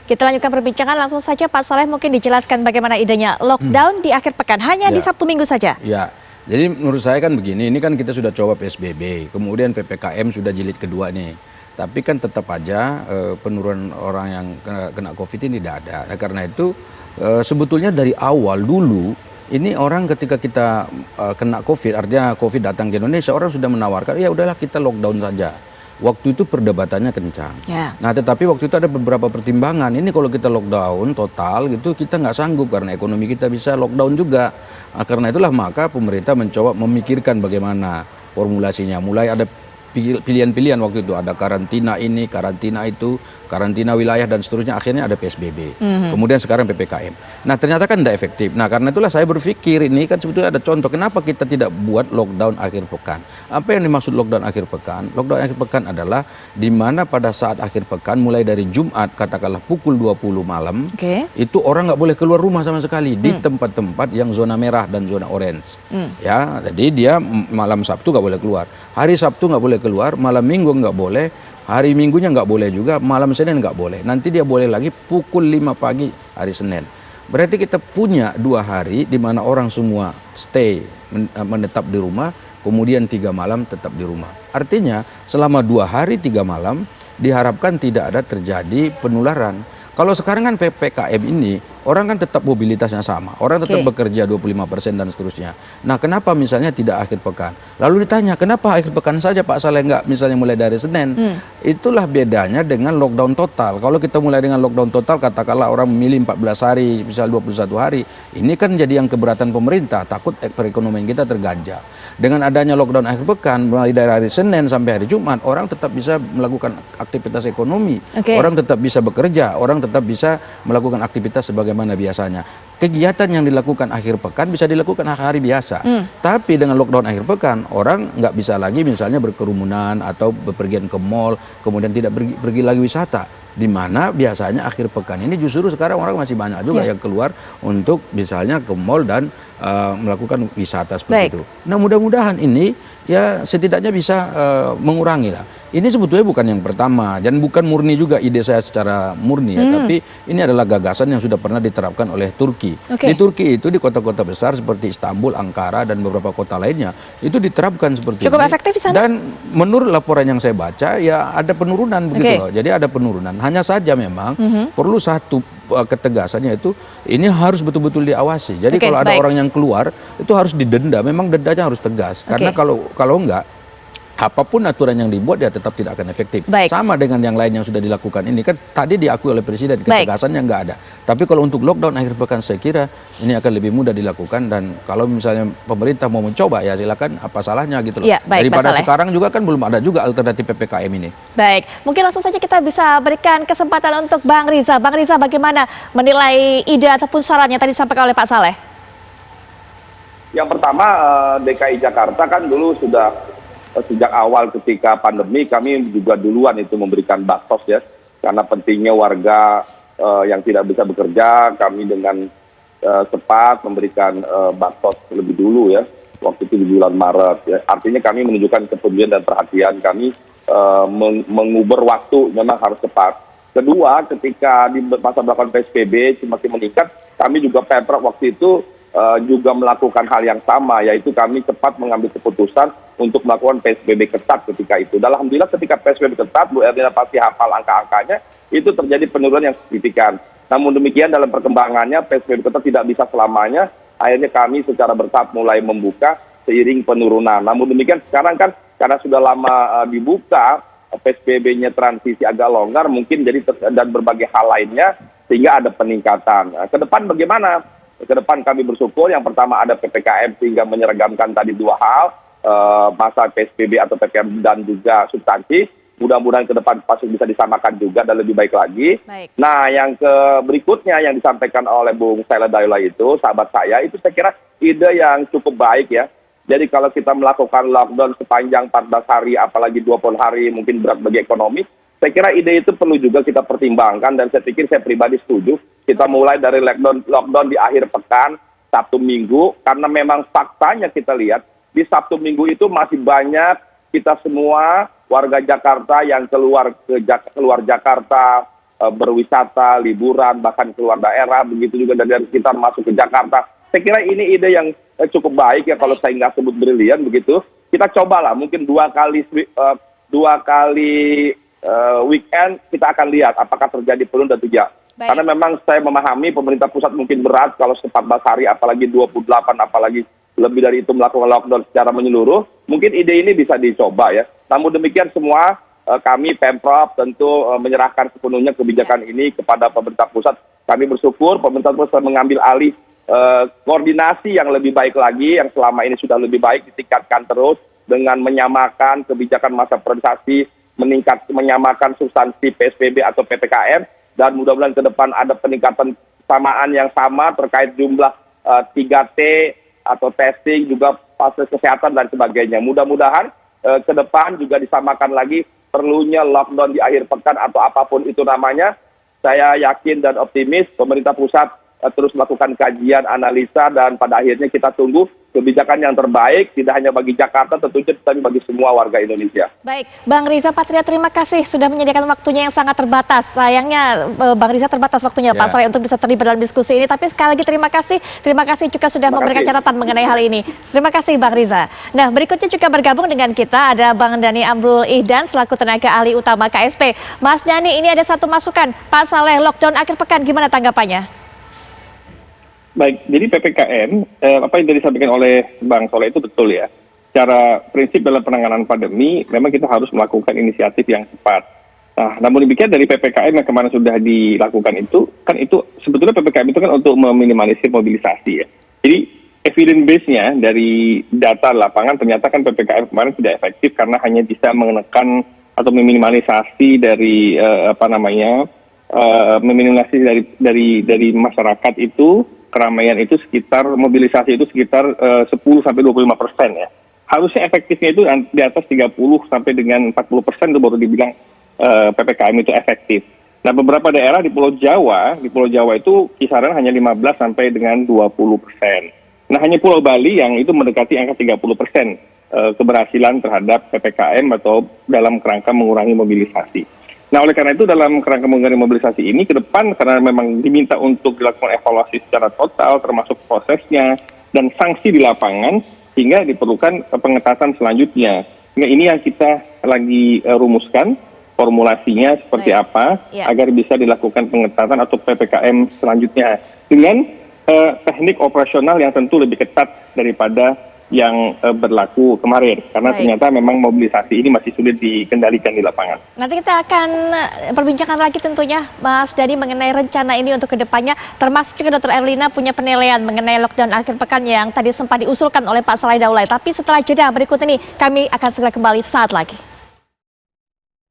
Kita lanjutkan perbincangan langsung saja Pak Saleh, mungkin dijelaskan bagaimana idenya lockdown di akhir pekan hanya di Sabtu Minggu saja. Ya, jadi menurut saya kan begini, ini kan kita sudah coba PSBB, kemudian PPKM sudah jilid kedua nih. Tapi kan tetap aja penurunan orang yang kena COVID ini tidak ada. Karena itu sebetulnya dari awal dulu ini orang ketika kita kena COVID, artinya COVID datang ke Indonesia, orang sudah menawarkan ya udahlah kita lockdown saja. Waktu itu perdebatannya kencang. Nah, tetapi waktu itu ada beberapa pertimbangan. Ini kalau kita lockdown total gitu, kita nggak sanggup karena ekonomi kita bisa lockdown juga. Nah, karena itulah maka pemerintah mencoba memikirkan bagaimana formulasinya. Mulai ada pilihan-pilihan waktu itu, ada karantina ini, karantina itu, karantina wilayah dan seterusnya, akhirnya ada PSBB. Kemudian sekarang PPKM. Nah, ternyata kan tidak efektif. Nah, karena itulah saya berpikir ini kan sebetulnya ada contoh kenapa kita tidak buat lockdown akhir pekan. Apa yang dimaksud lockdown akhir pekan? Lockdown akhir pekan adalah di mana pada saat akhir pekan mulai dari Jumat katakanlah pukul 20 malam, itu orang nggak boleh keluar rumah sama sekali di tempat-tempat yang zona merah dan zona orange. Ya, jadi dia malam Sabtu nggak boleh keluar. Hari Sabtu nggak boleh keluar, malam Minggu nggak boleh, hari Minggunya nggak boleh juga, malam Senin nggak boleh. Nanti dia boleh lagi pukul 5 pagi hari Senin. Berarti kita punya 2 hari di mana orang semua stay, menetap di rumah, kemudian 3 malam tetap di rumah. Artinya selama 2 hari 3 malam diharapkan tidak ada terjadi penularan. Kalau sekarang kan PPKM ini, orang kan tetap mobilitasnya sama. Orang tetap bekerja 25% dan seterusnya. Nah, kenapa misalnya tidak akhir pekan? Lalu ditanya, kenapa akhir pekan saja Pak Saleh nggak misalnya mulai dari Senin? Itulah bedanya dengan lockdown total. Kalau kita mulai dengan lockdown total, katakanlah orang memilih 14 hari, misalnya 21 hari. Ini kan jadi yang keberatan pemerintah, takut perekonomian kita terganjal. Dengan adanya lockdown akhir pekan, mulai dari hari Senin sampai hari Jumat, orang tetap bisa melakukan aktivitas ekonomi. Orang tetap bisa bekerja, orang tetap bisa melakukan aktivitas sebagaimana biasanya. Kegiatan yang dilakukan akhir pekan bisa dilakukan hari biasa. Tapi dengan lockdown akhir pekan, orang nggak bisa lagi misalnya berkerumunan atau bepergian ke mall, kemudian tidak pergi lagi wisata. Di mana biasanya akhir pekan ini justru sekarang orang masih banyak juga yang keluar untuk misalnya ke mall dan melakukan wisata seperti itu. Nah, mudah-mudahan ini ya setidaknya bisa mengurangi lah. Ini sebetulnya bukan yang pertama dan bukan murni juga ide saya secara murni ya, tapi ini adalah gagasan yang sudah pernah diterapkan oleh Turki. Di Turki itu di kota-kota besar seperti Istanbul, Ankara dan beberapa kota lainnya itu diterapkan seperti Cukup ini. efektif di sana? Dan menurut laporan yang saya baca ya ada penurunan begitu loh. Jadi ada penurunan. Hanya saja memang perlu satu ketegasannya itu ini harus betul-betul diawasi. Jadi kalau ada orang yang keluar itu harus didenda. Memang dendanya harus tegas. Karena kalau enggak apapun aturan yang dibuat ya tetap tidak akan efektif. Sama dengan yang lain yang sudah dilakukan ini kan tadi diakui oleh Presiden ketegasannya nggak ada. Tapi kalau untuk lockdown akhir pekan saya kira ini akan lebih mudah dilakukan dan kalau misalnya pemerintah mau mencoba ya silakan, apa salahnya gitu loh. Daripada sekarang juga kan belum ada juga alternatif PPKM ini. Baik, mungkin langsung saja kita bisa berikan kesempatan untuk Bang Riza. Bang Riza, bagaimana menilai ide ataupun sarannya tadi disampaikan oleh Pak Saleh? Yang pertama DKI Jakarta kan dulu sudah sejak awal ketika pandemi kami juga duluan itu memberikan baksos ya, karena pentingnya warga yang tidak bisa bekerja, kami dengan cepat memberikan baksos lebih dulu ya, waktu itu di bulan Maret ya. Artinya kami menunjukkan kepedulian dan perhatian kami menguber waktu memang harus cepat. Kedua, ketika di masa belakang PSBB semakin meningkat, kami juga Pemprov waktu itu juga melakukan hal yang sama, yaitu kami cepat mengambil keputusan untuk melakukan PSBB ketat ketika itu. Dan alhamdulillah ketika PSBB ketat, Bu Erlina pasti hafal angka-angkanya, itu terjadi penurunan yang signifikan. Namun demikian dalam perkembangannya PSBB ketat tidak bisa selamanya, akhirnya kami secara bertahap mulai membuka seiring penurunan. Namun demikian sekarang kan karena sudah lama dibuka, PSBB-nya transisi agak longgar mungkin jadi dan berbagai hal lainnya sehingga ada peningkatan. Ke depan bagaimana? Ke depan kami bersyukur yang pertama ada PPKM sehingga menyeragamkan tadi 2 hal, masa PSBB atau PPKM dan juga substansi. Mudah-mudahan ke depan pasti bisa disamakan juga dan lebih baik lagi. Nah, yang berikutnya yang disampaikan oleh Bung Saila Daula itu, sahabat saya, itu saya kira ide yang cukup baik ya. Jadi kalau kita melakukan lockdown sepanjang 14 hari, apalagi 20 hari mungkin berat bagi ekonomi, saya kira ide itu perlu juga kita pertimbangkan dan saya pikir saya pribadi setuju. Kita mulai dari lockdown di akhir pekan, Sabtu Minggu, karena memang faktanya kita lihat di Sabtu Minggu itu masih banyak kita semua warga Jakarta yang keluar Jakarta berwisata, liburan, bahkan keluar daerah, begitu juga dari sekitar masuk ke Jakarta. Saya kira ini ide yang cukup baik ya, kalau saya nggak sebut brilian begitu. Kita cobalah mungkin dua kali weekend kita akan lihat apakah terjadi penurun dan tidak. Baik. Karena memang saya memahami pemerintah pusat mungkin berat kalau 14 hari, apalagi 28, apalagi lebih dari itu melakukan lockdown secara menyeluruh. Mungkin ide ini bisa dicoba ya. Namun demikian semua kami Pemprov tentu menyerahkan sepenuhnya kebijakan ini kepada pemerintah pusat. Kami bersyukur pemerintah pusat mengambil alih koordinasi yang lebih baik lagi, yang selama ini sudah lebih baik ditingkatkan terus dengan menyamakan kebijakan masa prioritasasi, menyamakan substansi PSBB atau PPKM, dan mudah-mudahan ke depan ada peningkatan kesamaan yang sama terkait jumlah 3T atau testing, juga fasilitas kesehatan dan sebagainya. Mudah-mudahan ke depan juga disamakan lagi perlunya lockdown di akhir pekan atau apapun itu namanya. Saya yakin dan optimis pemerintah pusat terus melakukan kajian, analisa, dan pada akhirnya kita tunggu kebijakan yang terbaik, tidak hanya bagi Jakarta tentunya, tapi bagi semua warga Indonesia. Baik, Bang Riza Patria, terima kasih sudah menyediakan waktunya yang sangat terbatas. Sayangnya Bang Riza terbatas waktunya Pak Saleh untuk bisa terlibat dalam diskusi ini, tapi sekali lagi terima kasih juga sudah memberikan catatan mengenai hal ini. Terima kasih Bang Riza. Nah, berikutnya juga bergabung dengan kita ada Bang Dhani Amrul Ihdan selaku tenaga ahli utama KSP. Mas Dhani, ini ada satu masukan, Pak Saleh, lockdown akhir pekan, gimana tanggapannya? Baik, jadi PPKM, apa yang tadi disampaikan oleh Bang Soleh itu betul ya. Secara prinsip dalam penanganan pandemi, memang kita harus melakukan inisiatif yang cepat. Nah, namun demikian dari PPKM yang kemarin sudah dilakukan itu, kan itu sebetulnya PPKM itu kan untuk meminimalisir mobilisasi ya. Jadi evidence base-nya dari data lapangan ternyata kan PPKM kemarin tidak efektif karena hanya bisa menekan atau meminimalisasi dari meminimalisasi dari masyarakat itu. Keramaian itu sekitar, mobilisasi itu sekitar 10-25% ya. Harusnya efektifnya itu di atas 30 sampai dengan 40% itu baru dibilang PPKM itu efektif. Nah, beberapa daerah di Pulau Jawa itu kisaran hanya 15 sampai dengan 20%. Nah, hanya Pulau Bali yang itu mendekati angka 30% keberhasilan terhadap PPKM atau dalam kerangka mengurangi mobilisasi. Nah, oleh karena itu dalam kerangka mengurangi mobilisasi ini ke depan, karena memang diminta untuk dilakukan evaluasi secara total termasuk prosesnya dan sanksi di lapangan, sehingga diperlukan pengetatan selanjutnya. Nah, ini yang kita lagi rumuskan formulasinya seperti apa agar bisa dilakukan pengetatan atau PPKM selanjutnya dengan teknik operasional yang tentu lebih ketat daripada yang berlaku kemarin, karena ternyata memang mobilisasi ini masih sulit dikendalikan di lapangan. Nanti kita akan perbincangkan lagi tentunya Mas Dhani mengenai rencana ini untuk kedepannya, termasuk juga Dr. Erlina punya penilaian mengenai lockdown akhir pekan yang tadi sempat diusulkan oleh Pak Saleh Daulay. Tapi setelah jeda berikut ini kami akan segera kembali saat lagi.